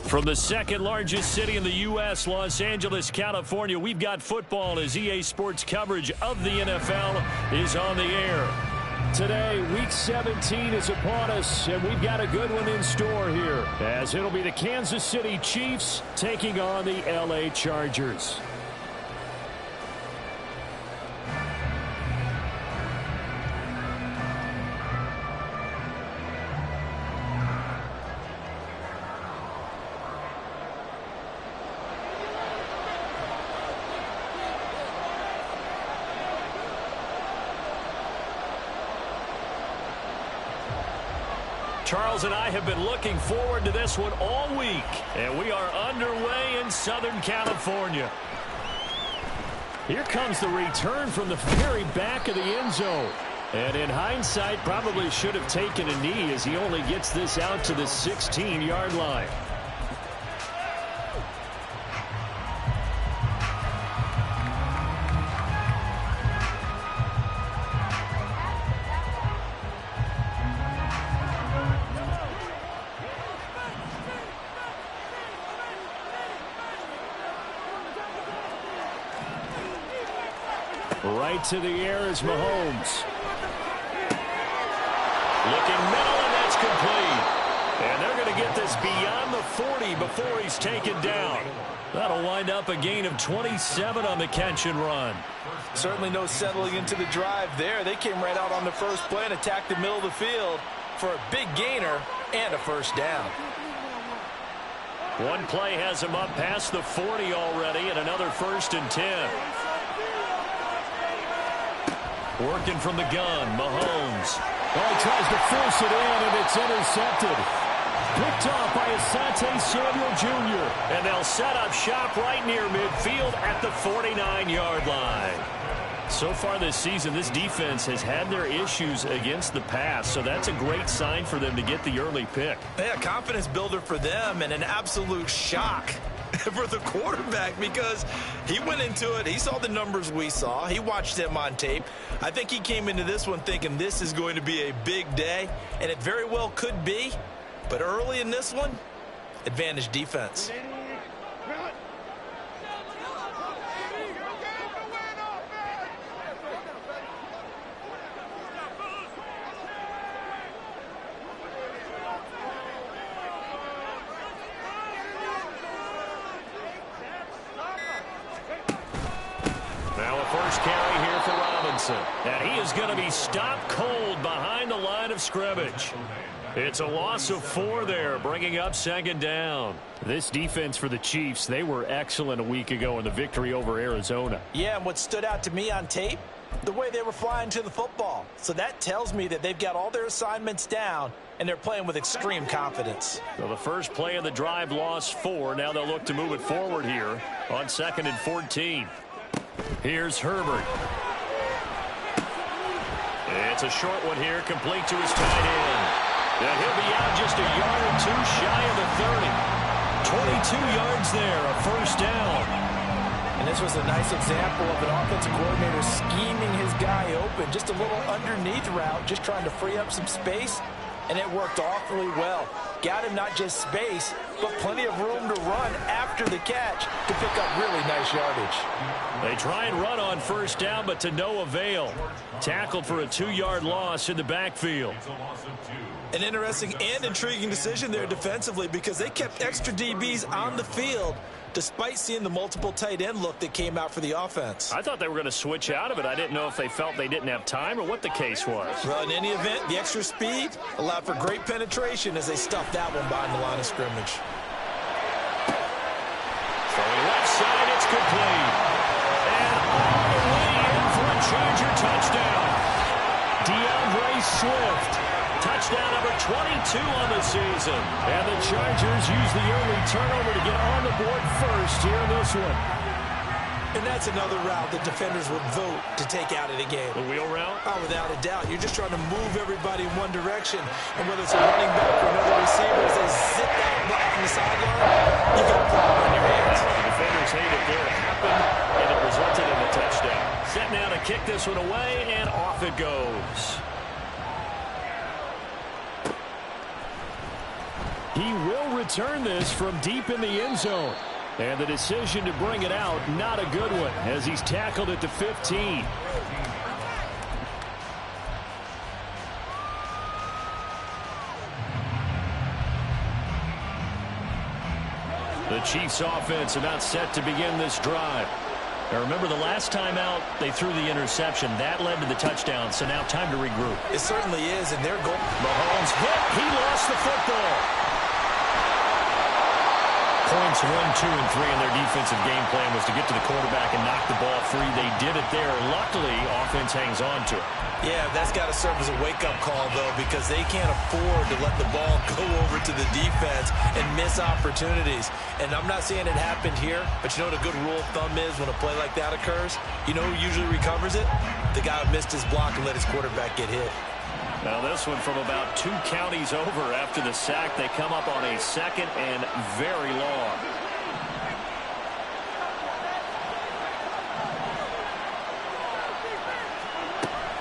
From the second largest city in the U.S., Los Angeles, California, we've got football as EA Sports coverage of the NFL is on the air. Today, Week 17 is upon us, and we've got a good one in store here, as it'll be the Kansas City Chiefs taking on the L.A. Chargers. Charles and I have been looking forward to this one all week, and we are underway in Southern California. Here comes the return from the very back of the end zone. And in hindsight, probably should have taken a knee as he only gets this out to the 16-yard line. Right to the air is Mahomes. Looking middle, and that's complete. And they're going to get this beyond the 40 before he's taken down. That'll wind up a gain of 27 on the catch and run. Certainly no settling into the drive there. They came right out on the first play and attacked the middle of the field for a big gainer and a first down. One play has him up past the 40 already, and another 1st and 10. Working from the gun, Mahomes. Oh, he tries to force it in, and it's intercepted. Picked off by Asante Samuel Jr. And they'll set up shop right near midfield at the 49-yard line. So far this season, this defense has had their issues against the pass, so that's a great sign for them to get the early pick. Yeah, confidence builder for them and an absolute shock for the quarterback because he went into it. He saw the numbers we saw. He watched them on tape. I think he came into this one thinking this is going to be a big day, and it very well could be. But early in this one, advantage defense. Carry here for Robinson. And he is going to be stopped cold behind the line of scrimmage. It's a loss of 4 there, bringing up 2nd down. This defense for the Chiefs, they were excellent a week ago in the victory over Arizona. Yeah, and what stood out to me on tape, the way they were flying to the football. So that tells me that they've got all their assignments down, and they're playing with extreme confidence. So the first play of the drive lost 4. Now they'll look to move it forward here on 2nd and 14. Here's Herbert. It's a short one here, complete to his tight end. And he'll be out just a yard or 2 shy of the 30. 22 yards there, a first down. And this was a nice example of an offensive coordinator scheming his guy open. Just a little underneath route, just trying to free up some space. And it worked awfully well. Got him not just space, but plenty of room to run after the catch to pick up really nice yardage. They try and run on first down, but to no avail. Tackled for a 2-yard loss in the backfield. An interesting and intriguing decision there defensively because they kept extra DBs on the field despite seeing the multiple tight end look that came out for the offense. I thought they were going to switch out of it. I didn't know if they felt they didn't have time or what the case was. Well, in any event, the extra speed allowed for great penetration as they stuffed that one behind the line of scrimmage. Throwing left side, it's complete. And all the way in for a Charger touchdown. DeAndre Swift. Touchdown number 22 on the season. And the Chargers use the early turnover to get on the board first here in this one. And that's another route that defenders would vote to take out of the game. The wheel route? Oh, without a doubt. You're just trying to move everybody in one direction. And whether it's a running back or another receiver, as they zip that back from the sideline, you got a problem on your hands. The defenders hate it there. It happened, and it resulted in a touchdown. Set now to kick this one away, and off it goes. He will return this from deep in the end zone. And the decision to bring it out, not a good one, as he's tackled at the 15. The Chiefs offense about set to begin this drive. Now remember, the last time out, they threw the interception. That led to the touchdown, so now time to regroup. It certainly is, and their goal. Mahomes hit. He lost the football. Points 1, 2, and 3 in their defensive game plan was to get to the quarterback and knock the ball free. They did it there. Luckily, offense hangs on to it. Yeah, that's got to serve as a wake-up call, though, because they can't afford to let the ball go over to the defense and miss opportunities. And I'm not saying it happened here, but you know what a good rule of thumb is when a play like that occurs? You know who usually recovers it? The guy who missed his block and let his quarterback get hit. Now this one from about 2 counties over after the sack. They come up on a second and very long.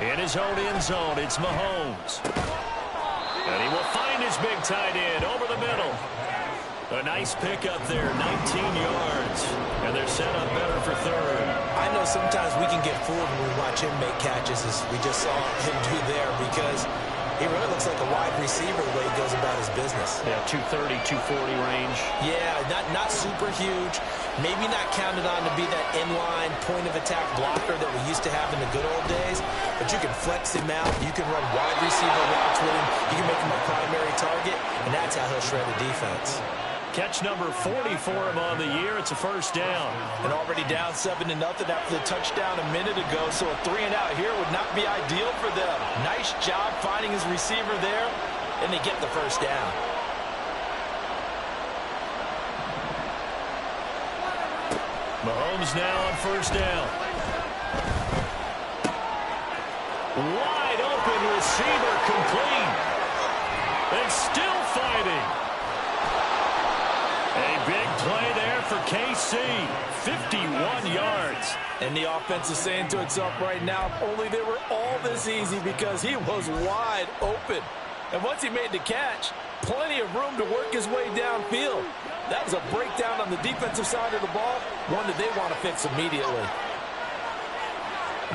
In his own end zone, it's Mahomes. And he will find his big tight end over the middle. A nice pickup there, 19 yards. And they're set up better for third. I know sometimes we can get fooled when we watch him make catches, as we just saw him do there, because he really looks like a wide receiver the way he goes about his business. Yeah, 230, 240 range. Yeah, not super huge. Maybe not counted on to be that inline point-of-attack blocker that we used to have in the good old days, but you can flex him out. You can run wide receiver routes with him. You can make him a primary target, and that's how he'll shred a defense. Catch number 40 for him on the year. It's a first down. And already down 7-0 after the touchdown a minute ago, so a 3-and-out here would not be ideal for them. Nice job finding his receiver there, and they get the first down. Mahomes now on first down. Wide open receiver, complete. And still fighting. A big play there for KC. 51 yards. And the offense is saying to itself right now, only they were all this easy because he was wide open. And once he made the catch, plenty of room to work his way downfield. That was a breakdown on the defensive side of the ball, one that they want to fix immediately.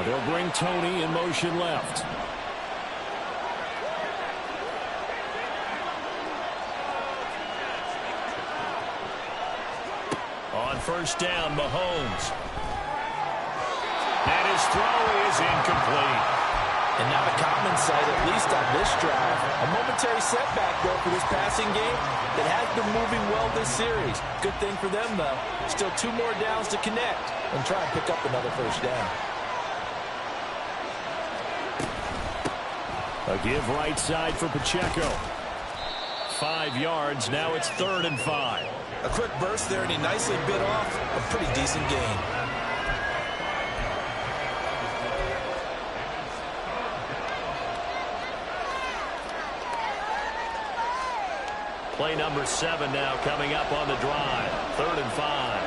They'll bring Tony in motion left. On first down, Mahomes. And his throw is incomplete. And not a common sight, at least on this drive. A momentary setback, though, for this passing game that has been moving well this series. Good thing for them, though. Still 2 more downs to connect and try and pick up another first down. A give right side for Pacheco. 5 yards. Now it's 3rd and 5. A quick burst there, and he nicely bit off a pretty decent gain. Play number 7 now coming up on the drive. 3rd and 5.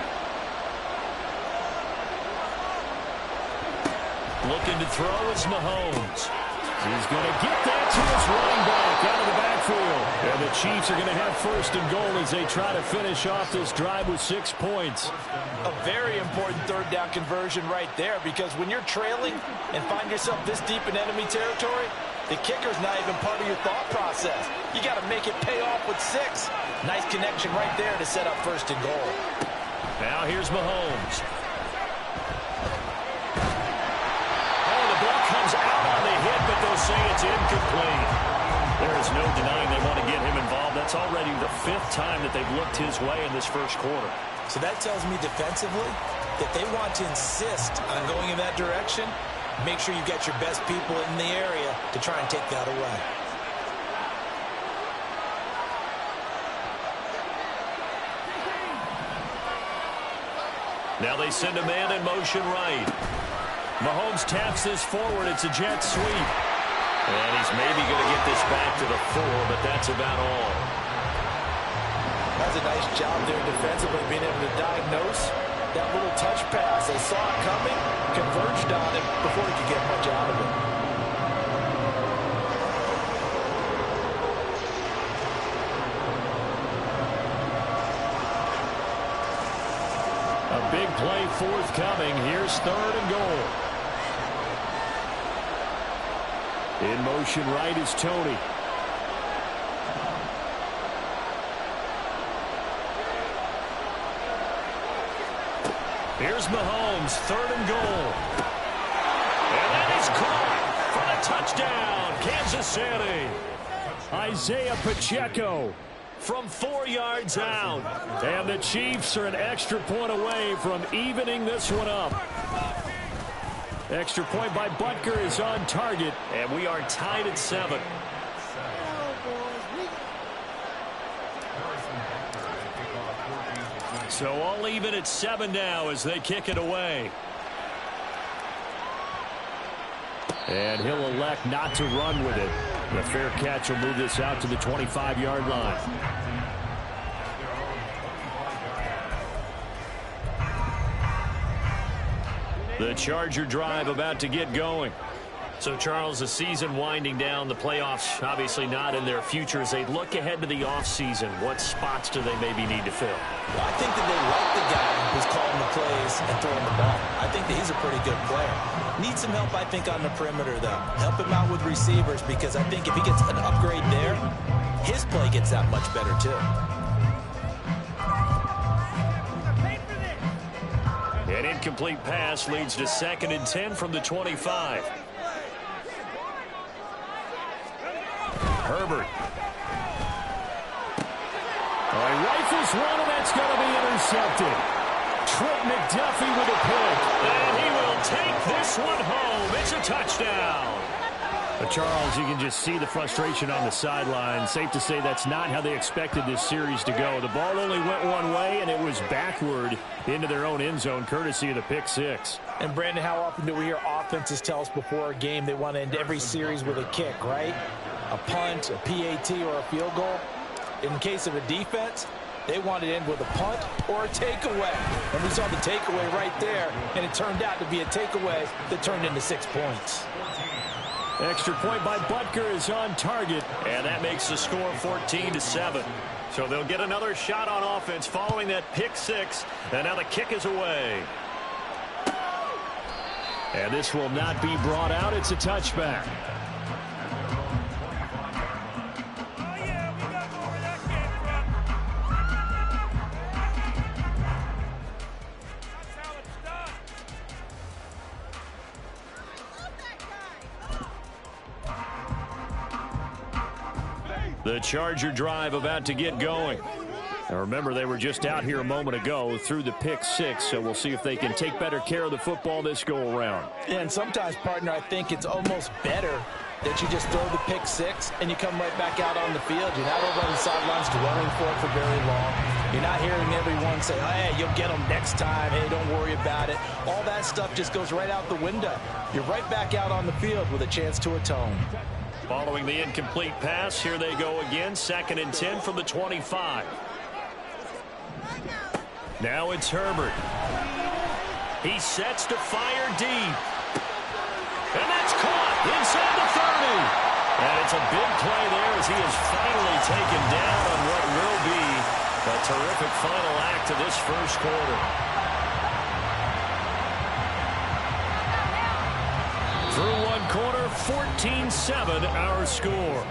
Looking to throw is Mahomes. He's going to get that to his running back out of the backfield. And the Chiefs are going to have 1st and goal as they try to finish off this drive with 6 points. A very important 3rd down conversion right there, because when you're trailing and find yourself this deep in enemy territory, the kicker's not even part of your thought process. You got to make it pay off with 6. Nice connection right there to set up 1st and goal. Now here's Mahomes. Oh, the ball comes out on the hit, but they'll say it's incomplete. There is no denying they want to get him involved. That's already the 5th time that they've looked his way in this first quarter. So that tells me defensively that they want to insist on going in that direction. Make sure you get your best people in the area to try and take that away. Now they send a man in motion right. Mahomes taps this forward. It's a jet sweep. And he's maybe going to get this back to the 4, but that's about all. That's a nice job there defensively, being able to diagnose that little touch pass. They saw it coming, converged on it before he could get much out of it. big play forthcoming. Here's 3rd and goal. In motion right is Tony. Here's Mahomes, 3rd and goal. And that is caught for the touchdown, Kansas City. Isaiah Pacheco from 4 yards out. And the Chiefs are an extra point away from evening this one up. Extra point by Butker is on target, and we are tied at 7. So all even at 7 now as they kick it away. And he'll elect not to run with it. The fair catch will move this out to the 25-yard line. The Charger drive about to get going. So, Charles, the season winding down, the playoffs obviously not in their future. As they look ahead to the offseason, what spots do they maybe need to fill? Well, I think that they like the guy who's calling the plays and throwing the ball. I think that he's a pretty good player. Needs some help, I think, on the perimeter, though. Help him out with receivers, because I think if he gets an upgrade there, his play gets that much better, too. An incomplete pass leads to 2nd and 10 from the 25. Herbert. He rifles one, and that's going to be intercepted. Trent McDuffie with a pick. And he will take this one home. It's a touchdown. Charles, you can just see the frustration on the sideline. Safe to say that's not how they expected this series to go. The ball only went one way, and it was backward into their own end zone, courtesy of the pick 6. And, Brandon, how often do we hear offenses tell us before a game they want to end every series with a kick, right? A punt, a PAT, or a field goal. In case of a defense, they want to end with a punt or a takeaway. And we saw the takeaway right there, and it turned out to be a takeaway that turned into 6 points. Extra point by Butker is on target, and that makes the score 14-7. So they'll get another shot on offense following that pick 6, and now the kick is away. And this will not be brought out. It's a touchback. The Charger drive about to get going. Now remember, they were just out here a moment ago through the pick 6, so we'll see if they can take better care of the football this go-around. Yeah, and sometimes, partner, I think it's almost better that you just throw the pick 6 and you come right back out on the field. You're not over on the sidelines dwelling for it for very long. You're not hearing everyone say, oh, hey, you'll get them next time. Hey, don't worry about it. All that stuff just goes right out the window. You're right back out on the field with a chance to atone. Following the incomplete pass, here they go again. 2nd and 10 from the 25. Now it's Herbert. He sets to fire deep. And that's caught inside the 30. And it's a big play there as he is finally taken down on what will be a terrific final act of this first quarter. Through one quarter, 14-7 our score.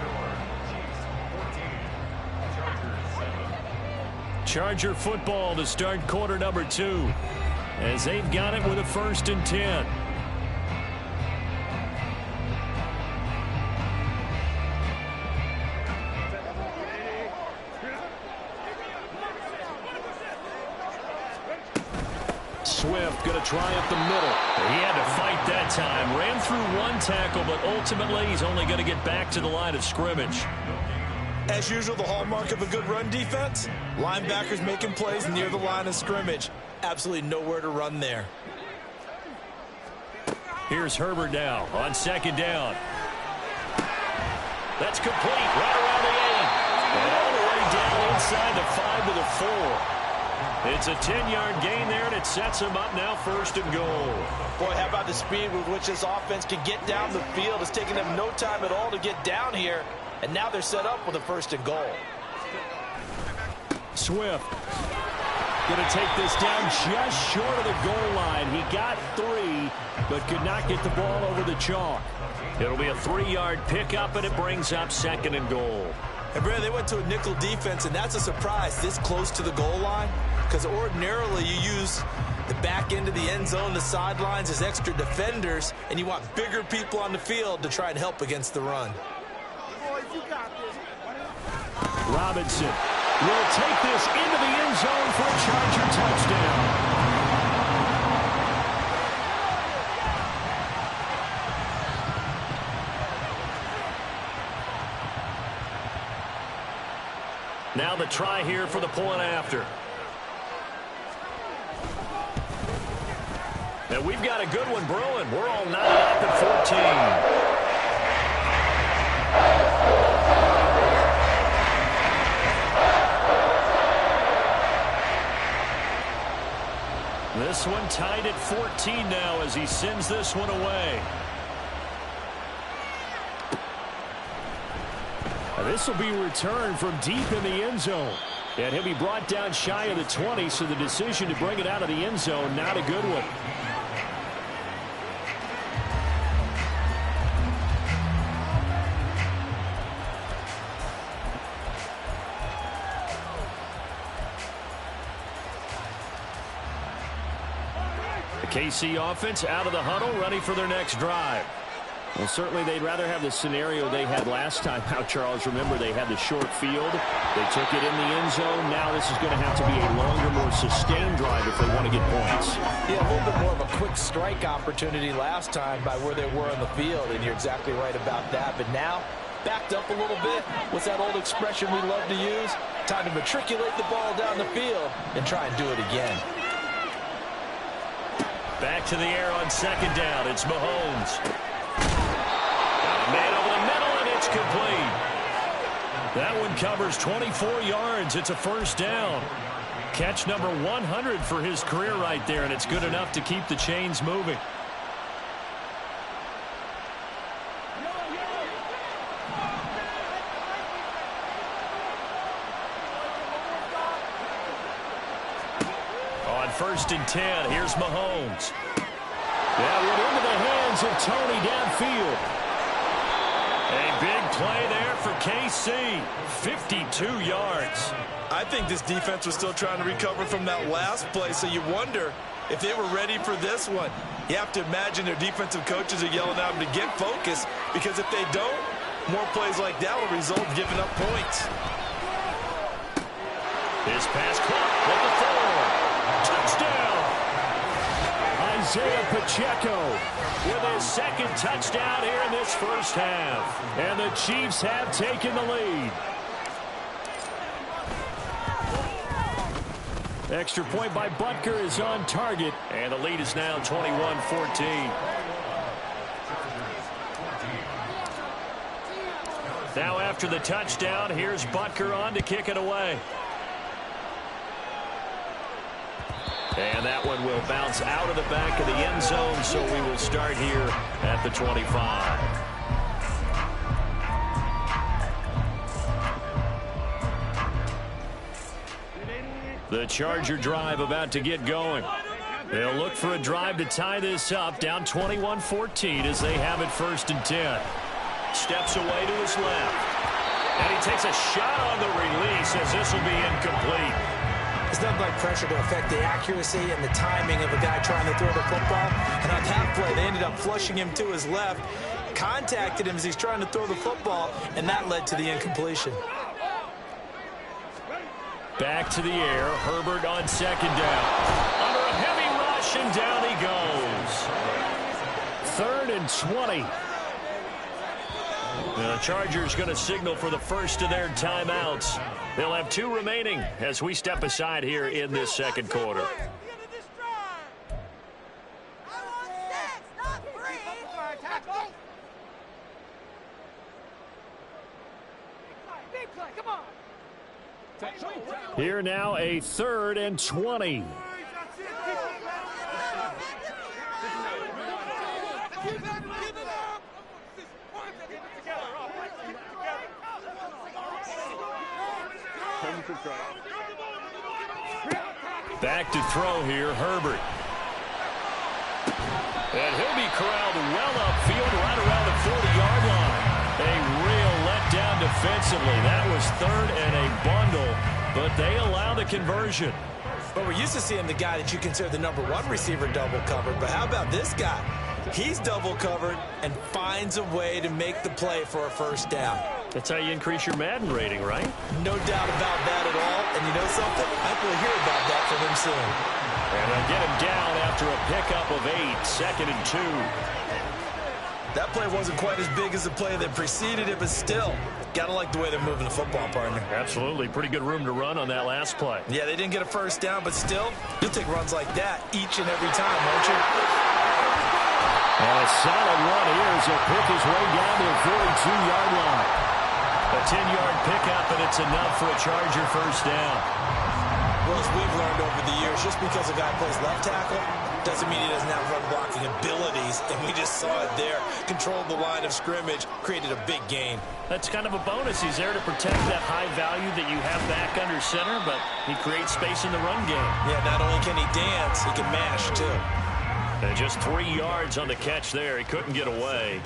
Charger football to start quarter number 2 as they've got it with a 1st and 10. Swift going to try up the middle. He had to fight that time. Ran through one tackle, but ultimately he's only going to get back to the line of scrimmage. As usual, the hallmark of a good run defense, linebackers making plays near the line of scrimmage. Absolutely nowhere to run there. Here's Herbert now on 2nd down. That's complete right around the 8. And all the way down inside the 5 to the 4. It's a 10-yard gain there, and it sets him up now 1st and goal. Boy, how about the speed with which this offense can get down the field? It's taking them no time at all to get down here. And now they're set up with a 1st and goal. Swift. Going to take this down just short of the goal line. He got 3, but could not get the ball over the chalk. It'll be a 3-yard pickup, and it brings up 2nd and goal. And, Brad, they went to a nickel defense, and that's a surprise this close to the goal line, because ordinarily you use the back end of the end zone, the sidelines as extra defenders, and you want bigger people on the field to try and help against the run. Robinson will take this into the end zone for a Charger touchdown. Now the try here for the point after. And we've got a good one brewing. We're all knotted up at 14. This one tied at 14 now as he sends this one away. This will be returned from deep in the end zone. And he'll be brought down shy of the 20, so the decision to bring it out of the end zone, not a good one. The KC offense out of the huddle, ready for their next drive. Well, certainly they'd rather have the scenario they had last time out, Charles. Remember, they had the short field. They took it in the end zone. Now this is going to have to be a longer, more sustained drive if they want to get points. Yeah, a little bit more of a quick strike opportunity last time by where they were on the field, and you're exactly right about that. But now, backed up a little bit. What's that old expression we love to use? Time to matriculate the ball down the field and try and do it again. Back to the air on 2nd down. It's Mahomes. Man over the middle, and it's complete. That one covers 24 yards. It's a 1st down. Catch number 100 for his career right there, and it's good enough to keep the chains moving. On 1st and 10, here's Mahomes. That one into the hands of Tony downfield. A big play there for KC. 52 yards. I think this defense was still trying to recover from that last play, so you wonder if they were ready for this one. You have to imagine their defensive coaches are yelling at them to get focused, because if they don't, more plays like that will result in giving up points. This pass caught at the 4. Touchdown! Isaiah Pacheco with his 2nd touchdown here in this 1st half. And the Chiefs have taken the lead. Extra point by Butker is on target. And the lead is now 21-14. Now after the touchdown, here's Butker on to kick it away. And that one will bounce out of the back of the end zone, so we will start here at the 25. The Charger drive about to get going. They'll look for a drive to tie this up, down 21-14 as they have it 1st and 10. Steps away to his left. And he takes a shot on the release as this will be incomplete. There's nothing like pressure to affect the accuracy and the timing of a guy trying to throw the football. And on that play, they ended up flushing him to his left, contacted him as he's trying to throw the football, and that led to the incompletion. Back to the air. Herbert on 2nd down. Under a heavy rush, and down he goes. 3rd and 20. The Chargers going to signal for the first of their timeouts. They'll have 2 remaining as we step aside here in this 2nd quarter. Here now a 3rd and 20. Back to throw here, Herbert. And he'll be corralled well upfield right around the 40-yard line. A real letdown defensively. That was third and a bundle, but they allow the conversion. But we're used to seeing the guy that you consider the number one receiver double covered. But how about this guy? He's double covered and finds a way to make the play for a first down. That's how you increase your Madden rating, right? No doubt about that at all. And you know something? I think we'll hear about that from him soon. And they'll get him down after a pickup of 8, 2nd and 2. That play wasn't quite as big as the play that preceded it, but still, got to like the way they're moving the football, partner. Absolutely. Pretty good room to run on that last play. Yeah, they didn't get a first down, but still, you'll take runs like that each and every time, won't you? And a solid run here as he'll pick his way down to the 42-yard line. A 10-yard pickup, and it's enough for a Charger first down. Well, as we've learned over the years, just because a guy plays left tackle doesn't mean he doesn't have run blocking abilities, and we just saw it there. Controlled the line of scrimmage, created a big gain. That's kind of a bonus. He's there to protect that high value that you have back under center, but he creates space in the run game. Yeah, not only can he dance, he can mash, too. And just 3 yards on the catch there. He couldn't get away.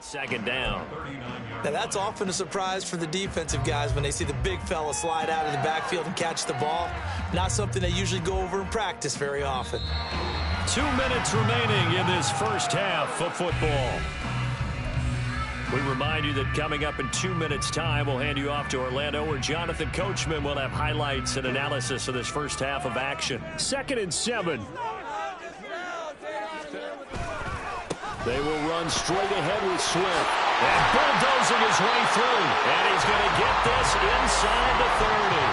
Second down. Now, that's often a surprise for the defensive guys when they see the big fella slide out of the backfield and catch the ball. Not something they usually go over in practice very often. 2 minutes remaining in this first half of football. We remind you that coming up in 2 minutes' time, we'll hand you off to Orlando, where Jonathan Coachman will have highlights and analysis of this first half of action. 2nd and 7. They will run straight ahead with Swift. And bulldozing his way through. And he's going to get this inside the 30.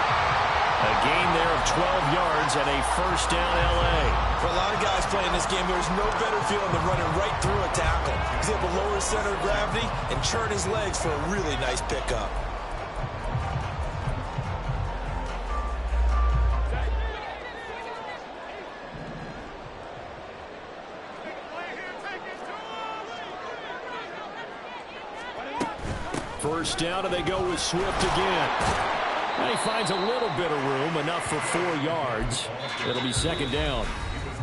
A gain there of 12 yards and a first down L.A. For a lot of guys playing this game, there's no better feeling than running right through a tackle. He's able to lower his center of gravity and churn his legs for a really nice pickup. First down, and they go with Swift again. And he finds a little bit of room, enough for 4 yards. It'll be second down.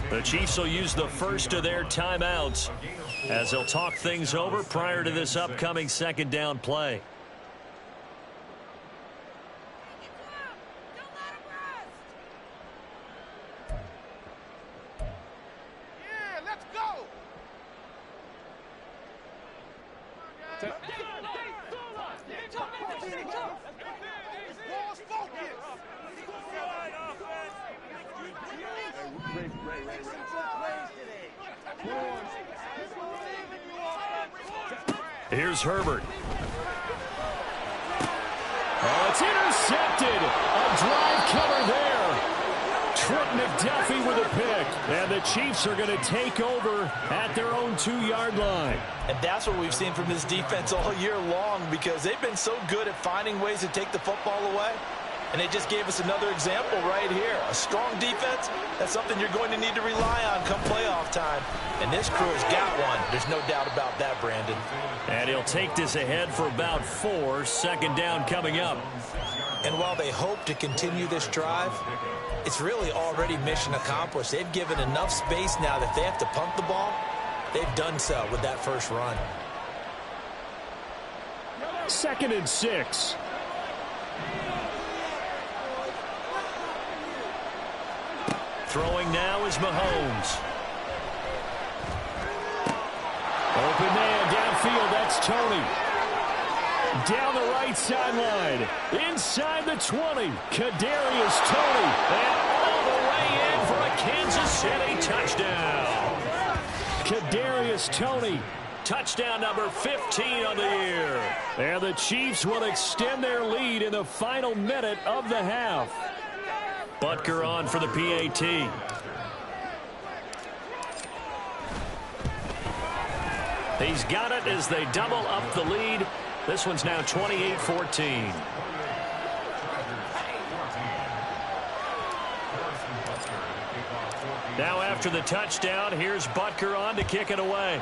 The Chiefs will use the first of their timeouts as they'll talk things over prior to this upcoming second down play. Here's Herbert. Oh, it's intercepted. A drive cover there. Trent McDuffie with a pick. And the Chiefs are going to take over at their own 2-yard line. And that's what we've seen from this defense all year long, because they've been so good at finding ways to take the football away. And they just gave us another example right here. A strong defense, that's something you're going to need to rely on come playoff time. And this crew has got one. There's no doubt about that, Brandon. And he'll take this ahead for about 4. Second down coming up. And while they hope to continue this drive, it's really already mission accomplished. They've given enough space now that they have to punt the ball. They've done so with that first run. 2nd and 6. Throwing now is Mahomes. Open man downfield, that's Tony. Down the right sideline, inside the 20, Kadarius Toney. And all the way in for a Kansas City touchdown. Kadarius Toney, touchdown number 15 on the year. And the Chiefs will extend their lead in the final minute of the half. Butker on for the PAT. He's got it as they double up the lead. This one's now 28-14. Now after the touchdown, here's Butker on to kick it away.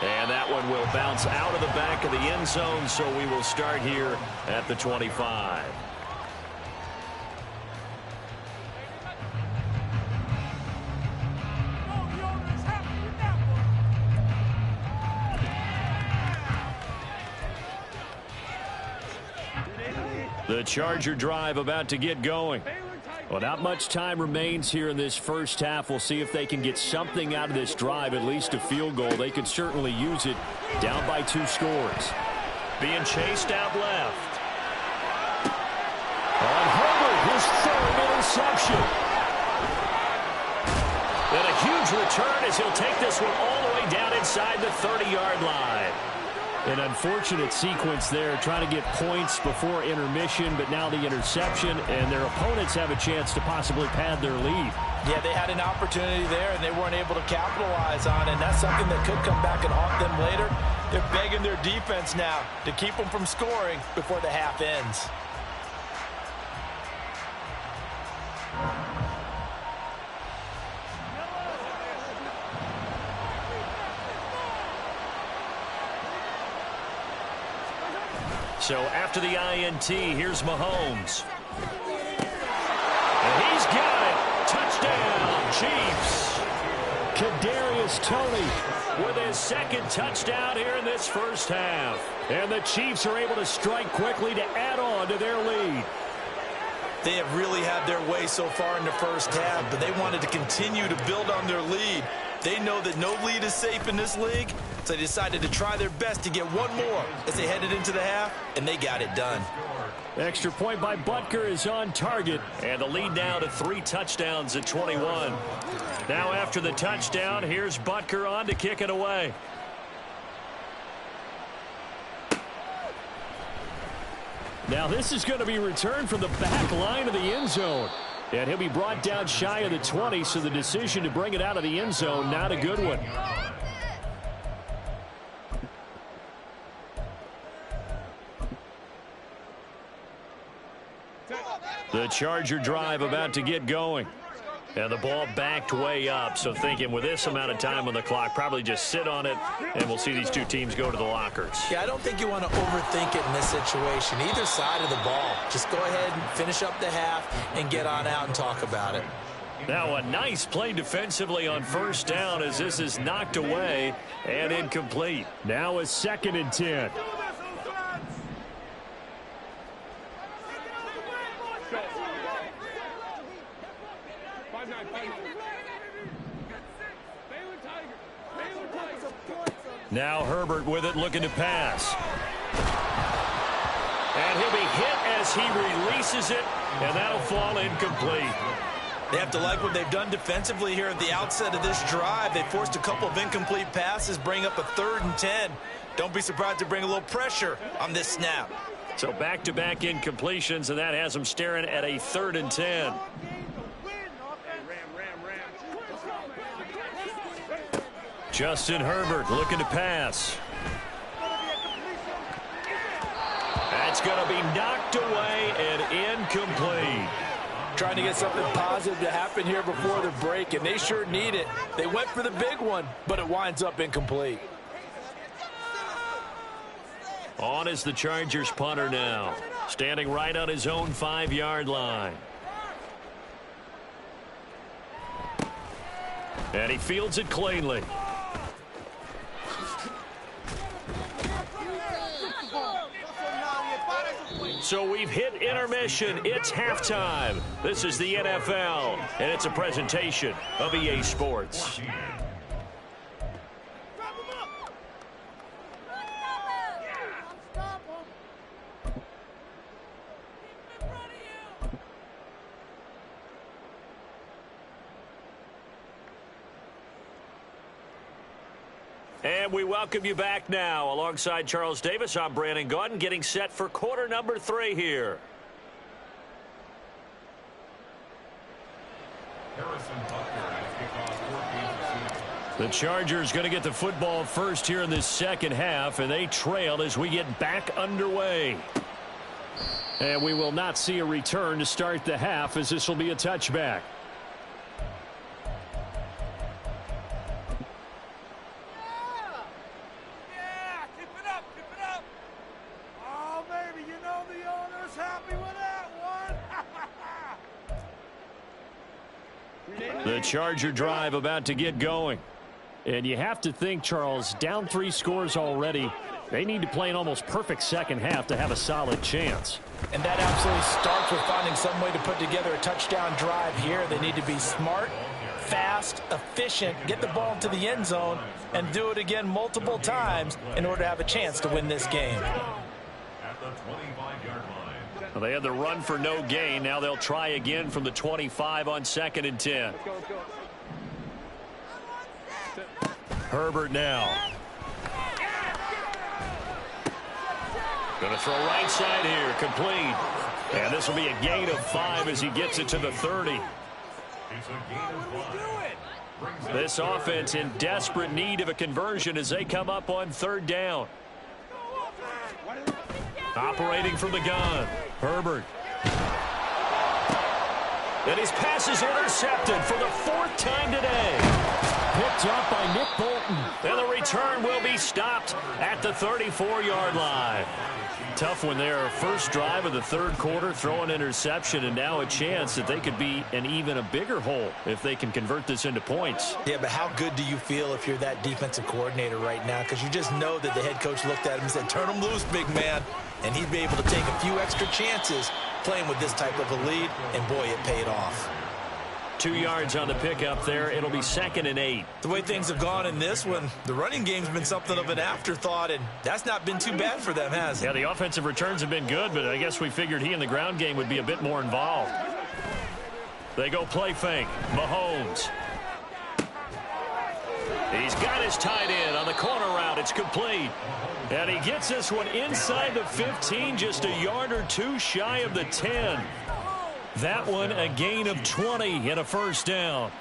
And that one will bounce out of the back of the end zone, so we will start here at the 25. The Charger drive about to get going. Well, not much time remains here in this first half. We'll see if they can get something out of this drive, at least a field goal. They could certainly use it. Down by 2 scores. Being chased out left. On Herbert, his 3rd interception. And a huge return as he'll take this one all the way down inside the 30-yard line. An unfortunate sequence there, trying to get points before intermission, but now the interception, and their opponents have a chance to possibly pad their lead. Yeah, they had an opportunity there, and they weren't able to capitalize on it, and that's something that could come back and haunt them later. They're begging their defense now to keep them from scoring before the half ends. So after the INT, here's Mahomes. And he's got it. Touchdown, Chiefs. Kadarius Toney with his 2nd touchdown here in this first half. And the Chiefs are able to strike quickly to add on to their lead. They have really had their way so far in the first half, but they wanted to continue to build on their lead. They know that no lead is safe in this league, so they decided to try their best to get one more as they headed into the half, and they got it done. Extra point by Butker is on target, and the lead now to 3 touchdowns at 21. Now after the touchdown, here's Butker on to kick it away. Now this is going to be returned from the back line of the end zone. And he'll be brought down shy of the 20, so the decision to bring it out of the end zone, not a good one. The Charger drive about to get going. And the ball backed way up, so thinking with this amount of time on the clock, probably just sit on it, and we'll see these 2 teams go to the lockers. Yeah, I don't think you want to overthink it in this situation. Either side of the ball. Just go ahead and finish up the half and get on out and talk about it. Now a nice play defensively on first down as this is knocked away and incomplete. Now a 2nd and 10. Now Herbert with it, looking to pass. And he'll be hit as he releases it, and that'll fall incomplete. They have to like what they've done defensively here at the outset of this drive. They forced a couple of incomplete passes, bring up a 3rd and 10. Don't be surprised to bring a little pressure on this snap. So back-to-back incompletions, and that has them staring at a 3rd and 10. Justin Herbert looking to pass. That's going to be knocked away and incomplete. Trying to get something positive to happen here before the break, and they sure need it. They went for the big one, but it winds up incomplete. On is the Chargers punter now, standing right on his own 5-yard line. And he fields it cleanly. So we've hit intermission. It's halftime. This is the NFL, and it's a presentation of EA Sports. And we welcome you back now. Alongside Charles Davis, I'm Brandon Gaudin, getting set for quarter number 3 here. The Chargers going to get the football first here in this second half, and they trail as we get back underway. And we will not see a return to start the half, as this will be a touchback. The Charger drive about to get going. And you have to think, Charles, down 3 scores already. They need to play an almost perfect second half to have a solid chance. And that absolutely starts with finding some way to put together a touchdown drive here. They need to be smart, fast, efficient, get the ball to the end zone, and do it again multiple times in order to have a chance to win this game. At the 25-yard line. Well, they had the run for no gain. Now they'll try again from the 25 on 2nd and 10. Herbert now. Going to throw right side here, complete. And this will be a gain of 5 as he gets it to the 30. This offense in desperate need of a conversion as they come up on 3rd down. Operating from the gun, Herbert. And his pass is intercepted for the 4th time today. Picked up by Nick Bolton. And the return will be stopped at the 34-yard line. Tough one there. First drive of the 3rd quarter, throw an interception, and now a chance that they could be in even a bigger hole if they can convert this into points. Yeah, but how good do you feel if you're that defensive coordinator right now? Because you just know that the head coach looked at him and said, turn him loose, big man. And he'd be able to take a few extra chances playing with this type of a lead, and boy, it paid off. 2 yards on the pickup there. It'll be 2nd and 8. The way things have gone in this one, the running game's been something of an afterthought, and that's not been too bad for them, has it? Yeah, the offensive returns have been good, but I guess we figured he in the ground game would be a bit more involved. They go play fake. Mahomes. He's got his tight end on the corner route. It's complete. And he gets this one inside the 15, just a yard or 2 shy of the 10. That one a gain of 20 and a 1st down.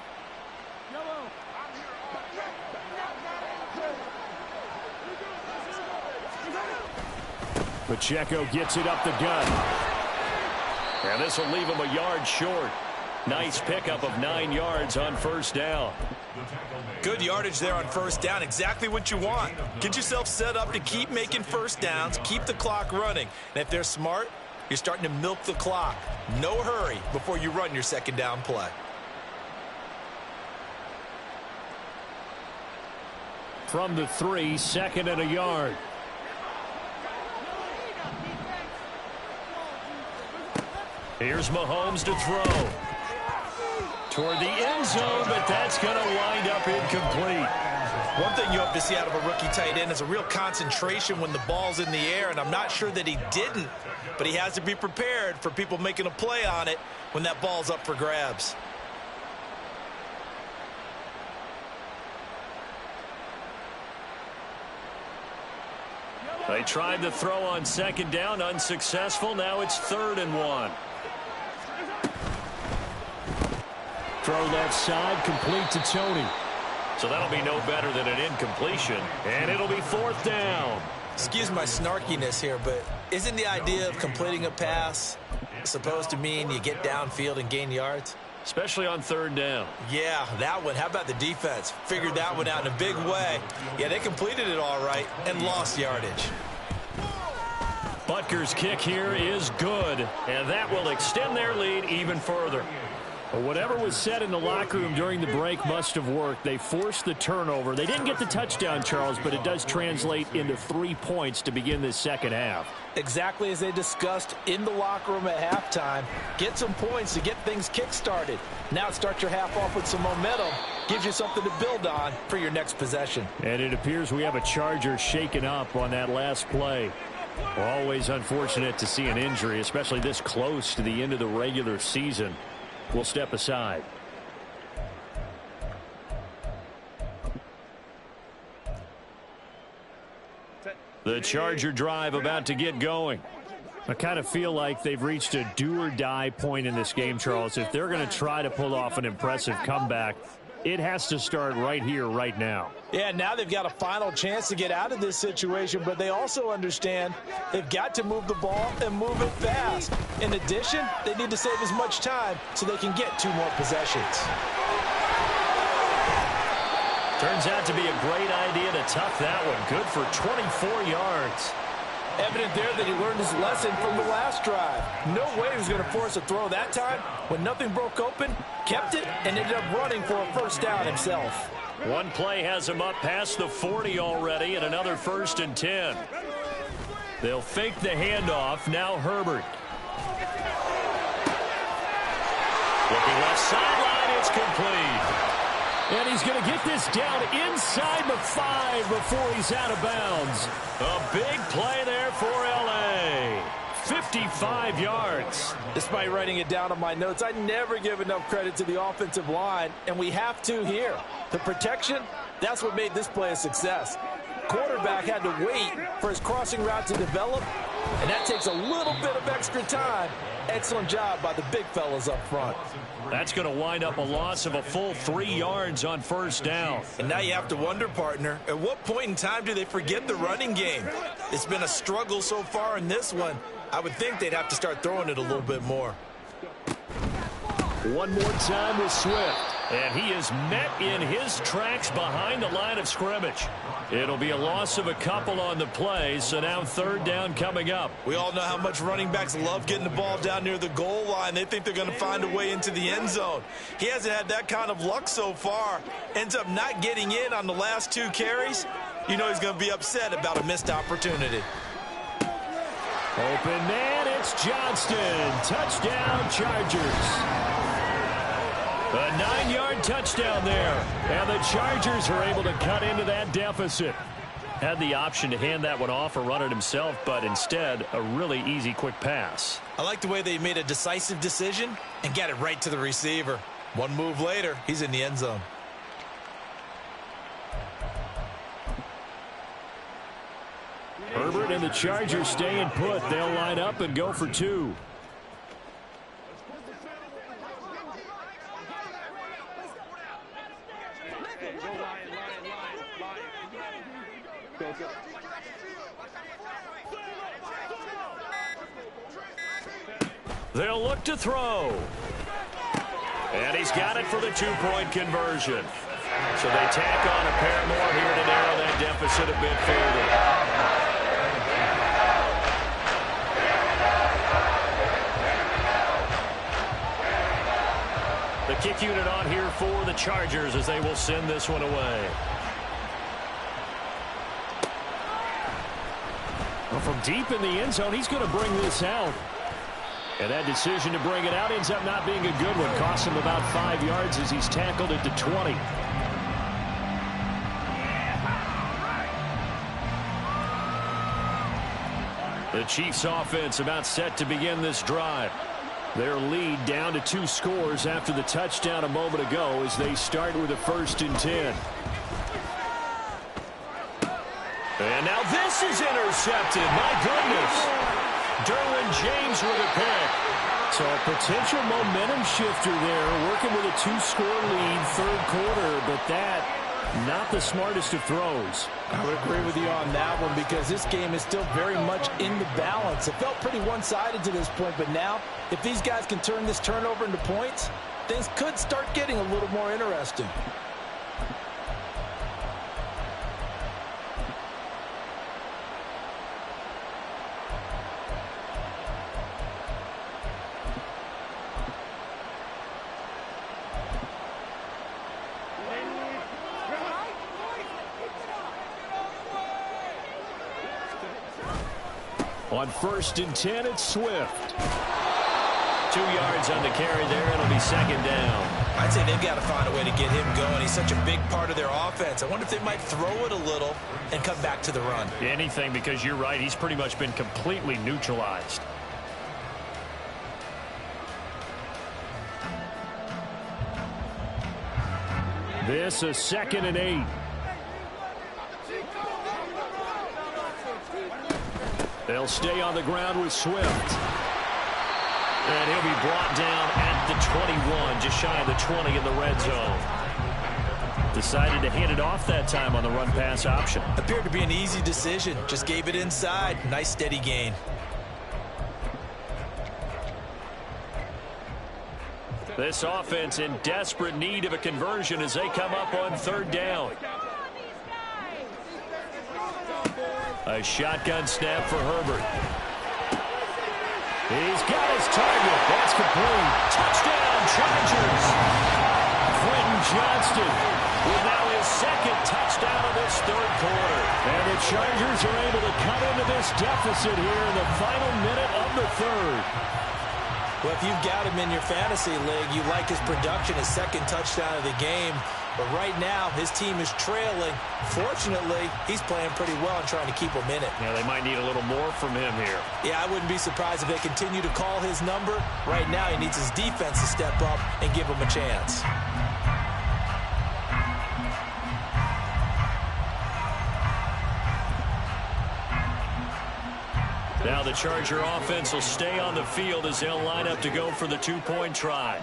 Pacheco gets it up the gut. And this will leave him a yard short. Nice pickup of 9 yards on 1st down. Good yardage there on 1st down. Exactly what you want. Get yourself set up to keep making 1st downs, keep the clock running. And if they're smart, you're starting to milk the clock. No hurry before you run your 2nd down play. From the 3, 2nd and a yard. Here's Mahomes to throw. Toward the end zone, but that's going to wind up incomplete. One thing you hope to see out of a rookie tight end is a real concentration when the ball's in the air, and I'm not sure that he didn't, but he has to be prepared for people making a play on it when that ball's up for grabs. They tried the throw on 2nd down, unsuccessful. Now it's 3rd and 1. Throw left side, complete to Tony. So that'll be no better than an incompletion, and it'll be 4th down. Excuse my snarkiness here, but isn't the idea of completing a pass supposed to mean you get downfield and gain yards? Especially on 3rd down. Yeah, that one. How about the defense? Figured that one out in a big way. Yeah, they completed it all right and lost yardage. Butker's kick here is good, and that will extend their lead even further. But whatever was said in the locker room during the break must have worked. They forced the turnover. They didn't get the touchdown, Charles, but it does translate into 3 points to begin this second half. Exactly as they discussed in the locker room at halftime. Get some points to get things kick-started. Now start your half off with some momentum. Gives you something to build on for your next possession. And it appears we have a Charger shaken up on that last play. Always unfortunate to see an injury, especially this close to the end of the regular season. We'll step aside. The Charger drive about to get going. I kind of feel like they've reached a do-or-die point in this game, Charles. If they're going to try to pull off an impressive comeback, it has to start right here, right now. Yeah, now they've got a final chance to get out of this situation, but they also understand they've got to move the ball and move it fast. In addition, they need to save as much time so they can get 2 more possessions. Turns out to be a great idea to tuck that one. Good for 24 yards. Evident there that he learned his lesson from the last drive. No way he was going to force a throw that time. When nothing broke open, kept it, and ended up running for a first down himself. One play has him up past the 40 already, and another 1st and 10. They'll fake the handoff. Now Herbert. Looking left sideline, it's complete. And he's going to get this down inside the 5 before he's out of bounds. A big play there for L.A. 55 yards. Despite writing it down on my notes, I never give enough credit to the offensive line, and we have to here. The protection, that's what made this play a success. Quarterback had to wait for his crossing route to develop, and that takes a little bit of extra time. Excellent job by the big fellas up front. That's going to wind up a loss of a full 3 yards on 1st down. And now you have to wonder, partner, at what point in time do they forget the running game? It's been a struggle so far in this one. I would think they'd have to start throwing it a little bit more. One more time with Swift. And he is met in his tracks behind the line of scrimmage. It'll be a loss of a couple on the play, so now 3rd down coming up. We all know how much running backs love getting the ball down near the goal line. They think they're going to find a way into the end zone. He hasn't had that kind of luck so far. Ends up not getting in on the last 2 carries. You know he's going to be upset about a missed opportunity. Open man, it's Johnston. Touchdown, Chargers. A 9-yard touchdown there. And the Chargers are able to cut into that deficit. Had the option to hand that one off or run it himself, but instead, a really easy, quick pass. I like the way they made a decisive decision and got it right to the receiver. One move later, he's in the end zone. Herbert and the Chargers staying put. They'll line up and go for 2. They'll look to throw. And he's got it for the 2-point conversion. So they tack on a pair more here to narrow that deficit a bit further. The kick unit on here for the Chargers as they will send this one away. Well, from deep in the end zone, he's going to bring this out. And that decision to bring it out ends up not being a good one. Costs him about 5 yards as he's tackled it to 20. The Chiefs offense about set to begin this drive. Their lead down to 2 scores after the touchdown a moment ago as they start with a 1st and 10. And now this is intercepted. My goodness. Derwin James with a pick. So a potential momentum shifter there, working with a 2-score lead, 3rd quarter, but that not the smartest of throws. I would agree with you on that one because this game is still very much in the balance. It felt pretty one-sided to this point, but now if these guys can turn this turnover into points, things could start getting a little more interesting. On 1st and 10, it's Swift. 2 yards on the carry there. It'll be 2nd down. I'd say they've got to find a way to get him going. He's such a big part of their offense. I wonder if they might throw it a little and come back to the run. Anything, because you're right. He's pretty much been completely neutralized. This is 2nd and 8. They'll stay on the ground with Swift. And he'll be brought down at the 21, just shy of the 20 in the red zone. Decided to hand it off that time on the run-pass option. Appeared to be an easy decision. Just gave it inside. Nice steady gain. This offense in desperate need of a conversion as they come up on 3rd down. A shotgun snap for Herbert. He's got his target. That's complete. Touchdown, Chargers. Quentin Johnston with now his 2nd touchdown of this 3rd quarter. And the Chargers are able to cut into this deficit here in the final minute of the 3rd. Well, if you've got him in your fantasy league, you like his production, his 2nd touchdown of the game. But right now, his team is trailing. Fortunately, he's playing pretty well and trying to keep them in it. Yeah, they might need a little more from him here. Yeah, I wouldn't be surprised if they continue to call his number. Right now, he needs his defense to step up and give him a chance. Now the Charger offense will stay on the field as they'll line up to go for the 2-point try.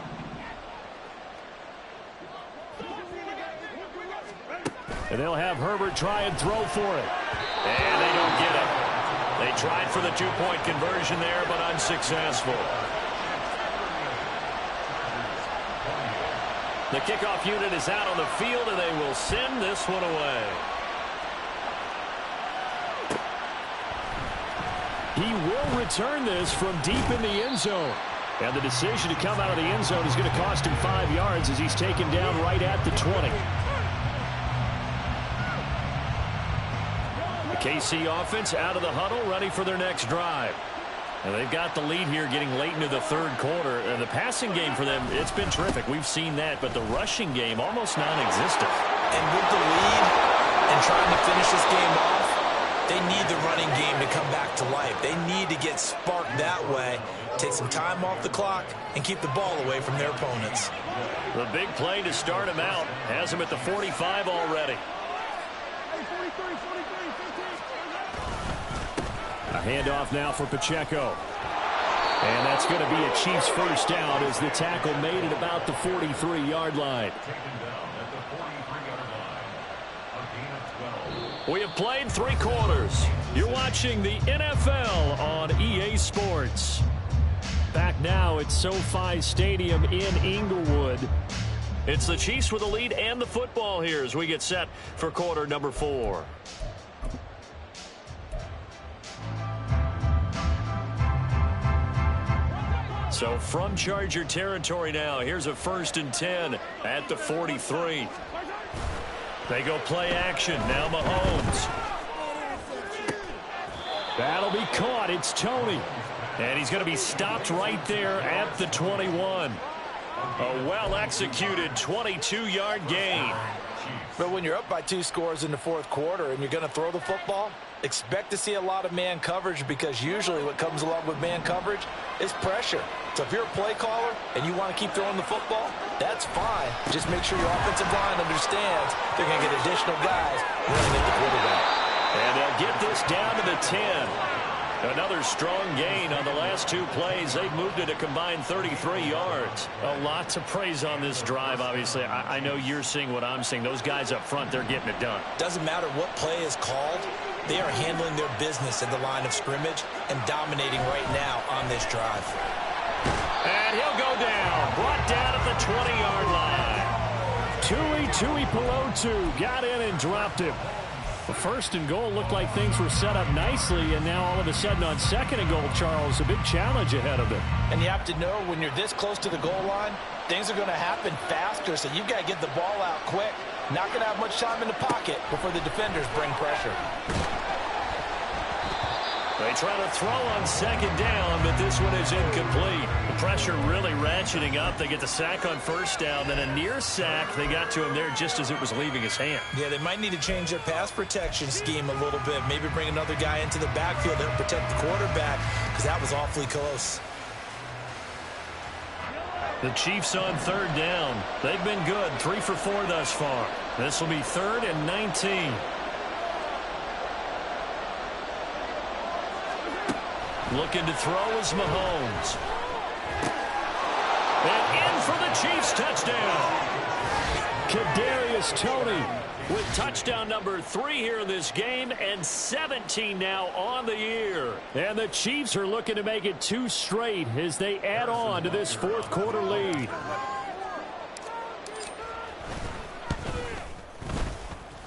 And they'll have Herbert try and throw for it. And they don't get it. They tried for the 2-point conversion there, but unsuccessful. The kickoff unit is out on the field, and they will send this one away. He will return this from deep in the end zone. And the decision to come out of the end zone is going to cost him 5 yards as he's taken down right at the 20. The KC offense out of the huddle, ready for their next drive. And they've got the lead here getting late into the 3rd quarter. And the passing game for them, it's been terrific. We've seen that, but the rushing game almost non-existent. And with the lead and trying to finish this game off, they need the running game to come back to life. They need to get sparked that way, take some time off the clock, and keep the ball away from their opponents. The big play to start him out has him at the 45 already. A handoff now for Pacheco. And that's going to be a Chiefs 1st down as the tackle made at about the 43-yard line. We have played 3 quarters. You're watching the NFL on EA Sports. Back now at SoFi Stadium in Inglewood. It's the Chiefs with the lead and the football here as we get set for quarter number 4. So from Charger territory now, here's a 1st and 10 at the 43. They go play action. Now Mahomes. That'll be caught. It's Tony. And he's going to be stopped right there at the 21. A well-executed 22-yard gain. But when you're up by 2 scores in the 4th quarter and you're going to throw the football, expect to see a lot of man coverage because usually what comes along with man coverage is pressure. So if you're a play caller and you want to keep throwing the football, that's fine. Just make sure your offensive line understands they're going to get additional guys running at the quarterback. And they'll get this down to the 10. Another strong gain on the last 2 plays. They've moved it a combined 33 yards. A lot to praise on this drive, obviously. I know you're seeing what I'm seeing. Those guys up front, they're getting it done. Doesn't matter what play is called. They are handling their business at the line of scrimmage and dominating right now on this drive. And he'll go down. Brought down at the 20-yard line. Tui Pelotu got in and dropped him. The 1st and goal looked like things were set up nicely, and now all of a sudden on 2nd and goal, Charles, a big challenge ahead of them. And you have to know when you're this close to the goal line, things are going to happen faster, so you've got to get the ball out quick. Not going to have much time in the pocket before the defenders bring pressure. They try to throw on second down, but this one is incomplete. The pressure really ratcheting up. They get the sack on first down, then a near sack. They got to him there just as it was leaving his hand. Yeah, they might need to change their pass protection scheme a little bit. Maybe bring another guy into the backfield to help protect the quarterback, because that was awfully close. The Chiefs on third down. They've been good, 3 for 4 thus far. This will be 3rd and 19. Looking to throw is Mahomes. And in for the Chiefs touchdown. Kadarius Toney with touchdown number 3 here in this game, and 17 now on the year. And the Chiefs are looking to make it 2 straight as they add on to this 4th quarter lead.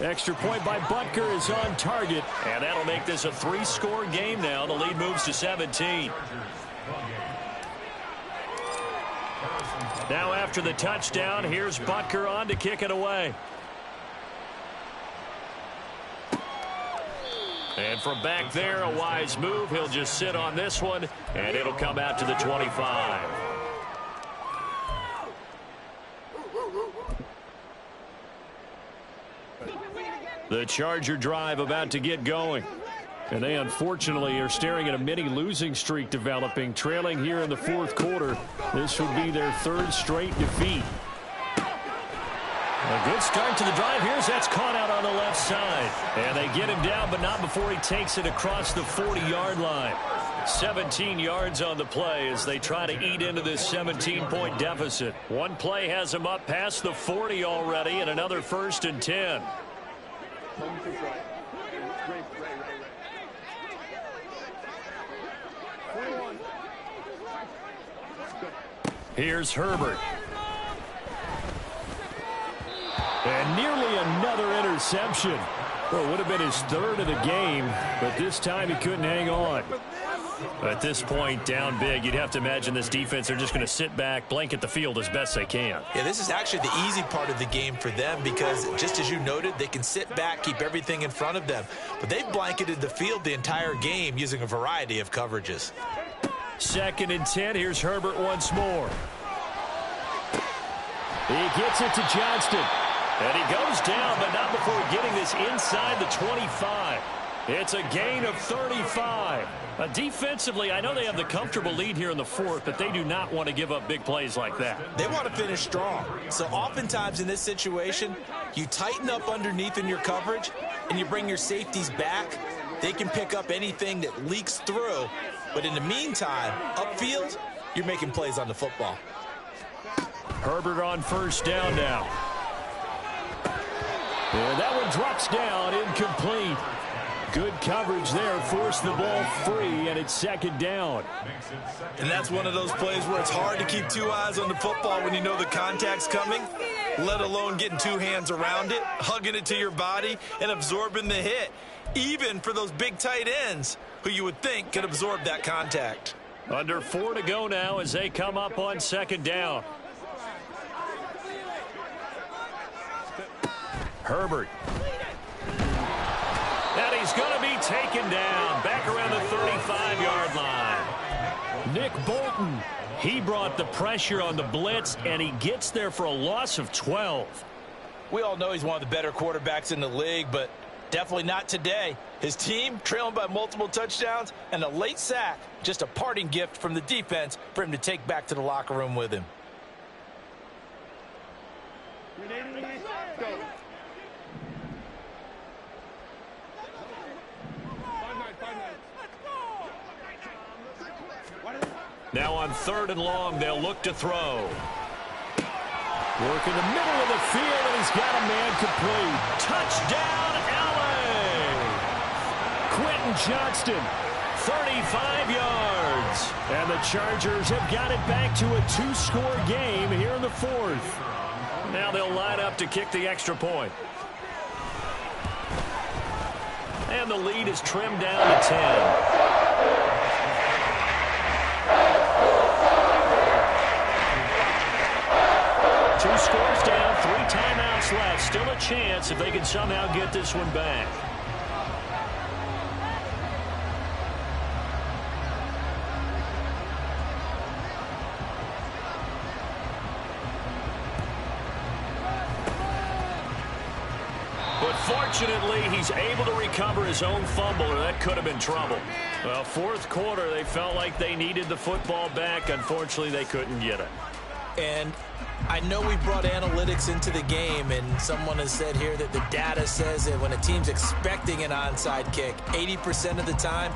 Extra point by Butker is on target, and that'll make this a 3-score game now. The lead moves to 17. Now after the touchdown, here's Butker on to kick it away. And from back there, a wise move. He'll just sit on this one, and it'll come out to the 25. The Charger drive about to get going. And they unfortunately are staring at a mini losing streak developing, trailing here in the 4th quarter. This would be their 3rd straight defeat. A good start to the drive. Here's that's caught out on the left side. And they get him down, but not before he takes it across the 40-yard line. 17 yards on the play as they try to eat into this 17-point deficit. One play has them up past the 40 already, and another 1st and 10. Here's Herbert. And nearly another interception. Well, it would have been his 3rd of the game, but this time he couldn't hang on. At this point, down big, you'd have to imagine this defense are just going to sit back, blanket the field as best they can. Yeah, this is actually the easy part of the game for them because, just as you noted, they can sit back, keep everything in front of them. But they've blanketed the field the entire game using a variety of coverages. 2nd and 10. Here's Herbert once more. He gets it to Johnston. And he goes down, but not before getting this inside the 25. It's a gain of 35. Defensively, I know they have the comfortable lead here in the 4th, but they do not want to give up big plays like that. They want to finish strong. So oftentimes in this situation, you tighten up underneath in your coverage, and you bring your safeties back. They can pick up anything that leaks through. But in the meantime, upfield, you're making plays on the football. Herbert on 1st down now. And that one drops down, incomplete. Good coverage there, forced the ball free, and it's 2nd down. And that's one of those plays where it's hard to keep 2 eyes on the football when you know the contact's coming, let alone getting 2 hands around it, hugging it to your body, and absorbing the hit, even for those big tight ends who you would think could absorb that contact. Under 4 to go now as they come up on 2nd down. Herbert. And he's going to be taken down back around the 35-yard line. Nick Bolton, he brought the pressure on the blitz, and he gets there for a loss of 12. We all know he's one of the better quarterbacks in the league, but definitely not today. His team trailing by multiple touchdowns, and a late sack, just a parting gift from the defense for him to take back to the locker room with him. Now on 3rd and long, they'll look to throw. Work in the middle of the field, and he's got a man complete. Touchdown, LA! Quentin Johnston, 35 yards. And the Chargers have got it back to a 2-score game here in the 4th. Now they'll line up to kick the extra point. And the lead is trimmed down to 10. Two scores down, 3 timeouts left. Still a chance if they can somehow get this one back. But fortunately, he's able to recover his own fumble, or that could have been trouble. Well, fourth quarter, they felt like they needed the football back. Unfortunately, they couldn't get it. And I know we brought analytics into the game, and someone has said here that the data says that when a team's expecting an onside kick, 80% of the time,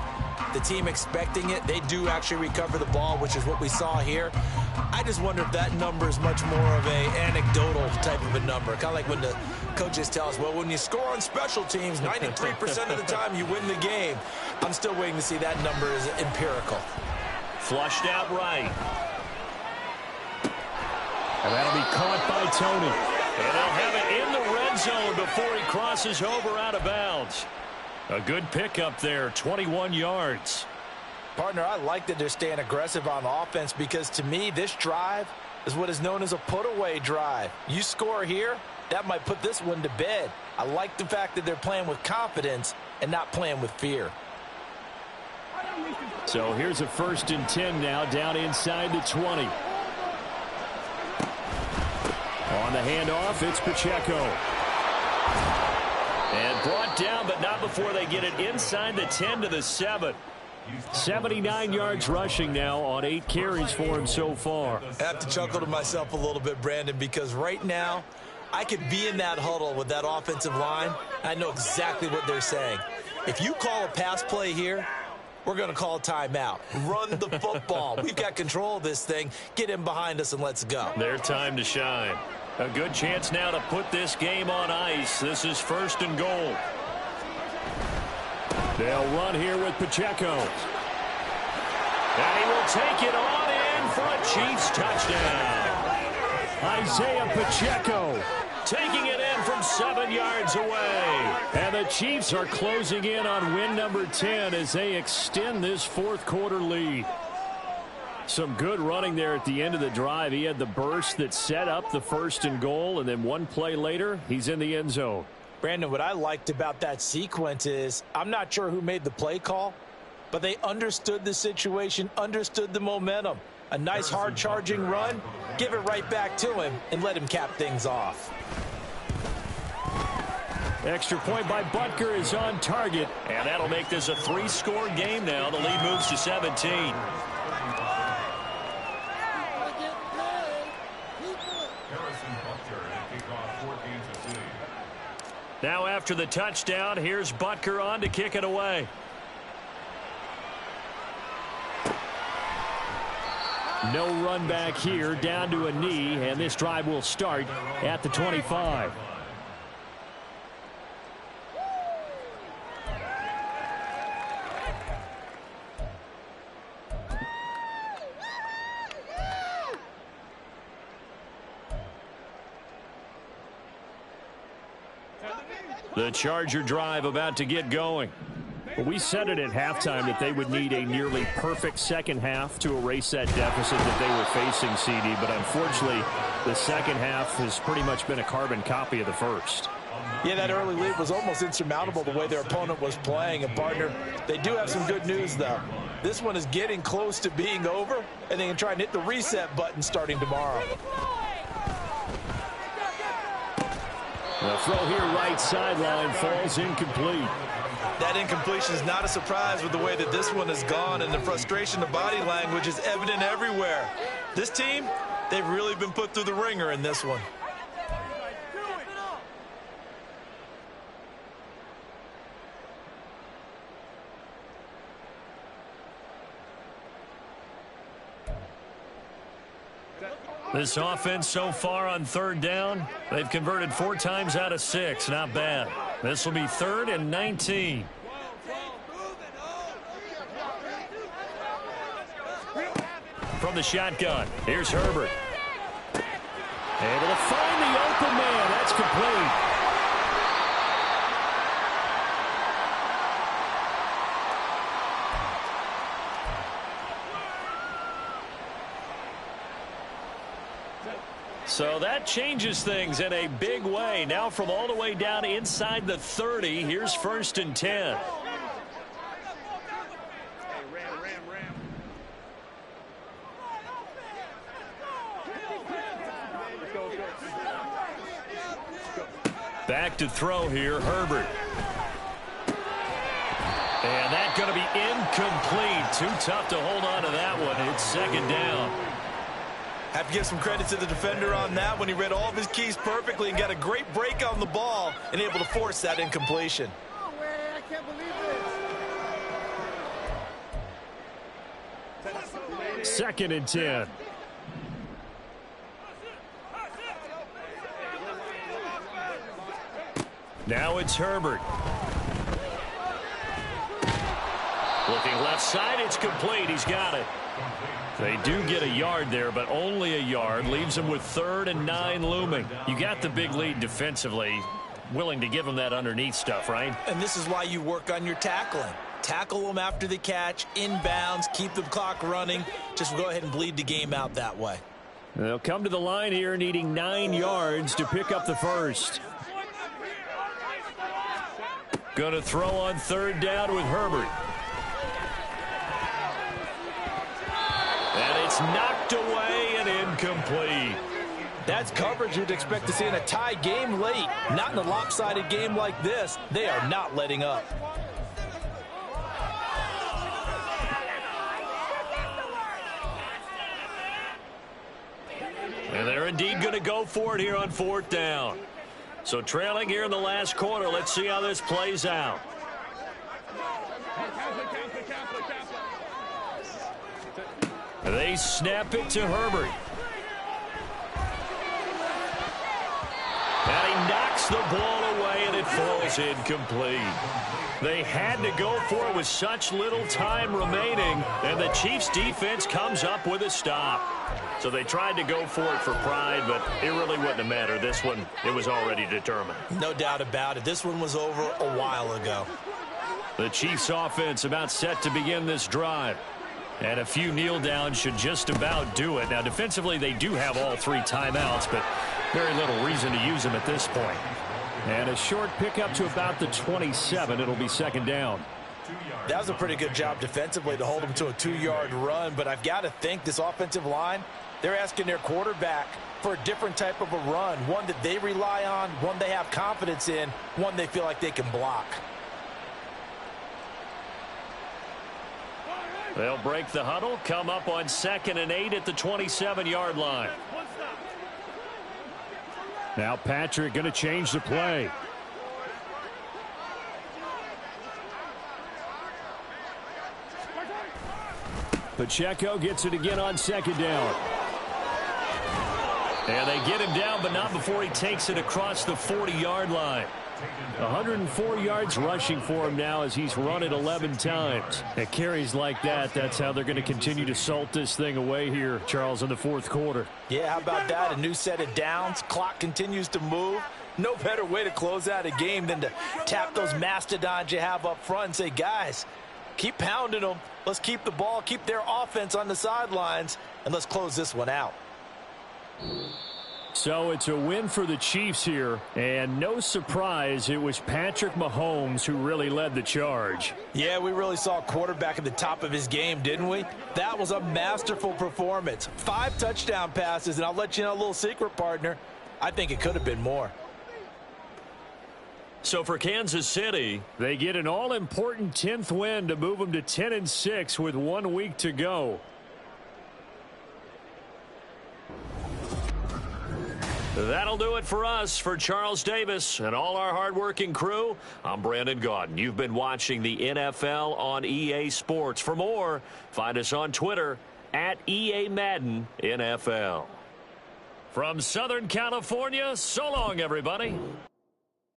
the team expecting it, they do actually recover the ball, which is what we saw here. I just wonder if that number is much more of a anecdotal type of a number. Kind of like when the coaches tell us, well, when you score on special teams, 93% of the time you win the game. I'm still waiting to see that number is empirical. Flushed out right. And that'll be caught by Tony. And they'll have it in the red zone before he crosses over out of bounds. A good pickup there, 21 yards. Partner, I like that they're staying aggressive on offense because to me, this drive is what is known as a put-away drive. You score here, that might put this one to bed. I like the fact that they're playing with confidence and not playing with fear. So here's a 1st and 10 now, down inside the 20. On the handoff, it's Pacheco. And brought down, but not before they get it inside the 10 to the 7. 79 yards rushing now on 8 carries for him so far. I have to chuckle to myself a little bit, Brandon, because right now I could be in that huddle with that offensive line. I know exactly what they're saying. If you call a pass play here, we're going to call timeout. Run the football. We've got control of this thing. Get in behind us and let's go. Their time to shine. A good chance now to put this game on ice. This is 1st and goal. They'll run here with Pacheco. And he will take it on in for a Chiefs touchdown. Isaiah Pacheco taking it in from 7 yards away. And the Chiefs are closing in on win number 10 as they extend this fourth quarter lead. Some good running there at the end of the drive. He had the burst that set up the 1st and goal, and then one play later, he's in the end zone. Brandon, what I liked about that sequence is I'm not sure who made the play call, but they understood the situation, understood the momentum. A nice hard-charging run, give it right back to him, and let him cap things off. Extra point by Butker is on target. And that'll make this a 3-score game now. The lead moves to 17. Now after the touchdown, here's Butker on to kick it away. No run back here, down to a knee, and this drive will start at the 25. The Charger drive about to get going. Well, we said it at halftime that they would need a nearly perfect second half to erase that deficit that they were facing, CD. But unfortunately, the second half has pretty much been a carbon copy of the first. Yeah, that early lead was almost insurmountable the way their opponent was playing. And, partner, they do have some good news, though. This one is getting close to being over, and they can try and hit the reset button starting tomorrow. The throw here right sideline falls incomplete. That incompletion is not a surprise with the way that this one has gone, and the frustration, the body language is evident everywhere. This team, they've really been put through the ringer in this one. This offense so far on 3rd down, they've converted 4 times out of 6. Not bad. This will be 3rd and 19. From the shotgun, here's Herbert. Able to find the open man. That's complete. So that changes things in a big way. Now from all the way down inside the 30, here's 1st and 10. Back to throw here, Herbert. And that's going to be incomplete. Too tough to hold on to that one. It's second down. Have to give some credit to the defender on that when he read all of his keys perfectly and got a great break on the ball and able to force that incompletion. I can't believe this. Second and 10. Now it's Herbert. Looking left side, it's complete. He's got it. They do get a yard there, but only a yard. Leaves them with 3rd and 9 looming. You got the big lead defensively. Willing to give them that underneath stuff, right? And this is why you work on your tackling. Tackle them after the catch, inbounds, keep the clock running. Just go ahead and bleed the game out that way. They'll come to the line here needing 9 yards to pick up the first. Going to throw on 3rd down with Herbert. And it's knocked away and incomplete. That's coverage you'd expect to see in a tie game late. Not in a lopsided game like this. They are not letting up. And they're indeed going to go for it here on 4th down. So trailing here in the last quarter. Let's see how this plays out. They snap it to Herbert. And he knocks the ball away, and it falls incomplete. They had to go for it with such little time remaining, and the Chiefs' defense comes up with a stop. So they tried to go for it for pride, but it really wouldn't have mattered. This one, it was already determined. No doubt about it. This one was over a while ago. The Chiefs' offense about set to begin this drive. And a few kneel downs should just about do it. Now, defensively, they do have all 3 timeouts, but very little reason to use them at this point. And a short pickup to about the 27. It'll be second down. That was a pretty good job defensively to hold them to a 2-yard run, but I've got to think this offensive line, they're asking their quarterback for a different type of a run, one that they rely on, one they have confidence in, one they feel like they can block. They'll break the huddle, come up on 2nd and 8 at the 27-yard line. Now Patrick going to change the play. Pacheco gets it again on 2nd down. And they get him down, but not before he takes it across the 40-yard line. 104 yards rushing for him now as he's run it 11 times. At carries like that, that's how they're going to continue to salt this thing away here, Charles, in the 4th quarter. Yeah, how about that? A new set of downs. Clock continues to move. No better way to close out a game than to tap those mastodons you have up front and say, guys, keep pounding them. Let's keep the ball, keep their offense on the sidelines, and let's close this one out. So it's a win for the Chiefs here, and no surprise, it was Patrick Mahomes who really led the charge. Yeah, we really saw a quarterback at the top of his game, didn't we? That was a masterful performance. 5 touchdown passes, and I'll let you know a little secret, partner. I think it could have been more. So for Kansas City, they get an all-important 10th win to move them to 10-6 with 1 week to go. That'll do it for us. For Charles Davis and all our hardworking crew, I'm Brandon Gaudin. You've been watching the NFL on EA Sports. For more, find us on Twitter at EA Madden NFL. From Southern California, so long, everybody.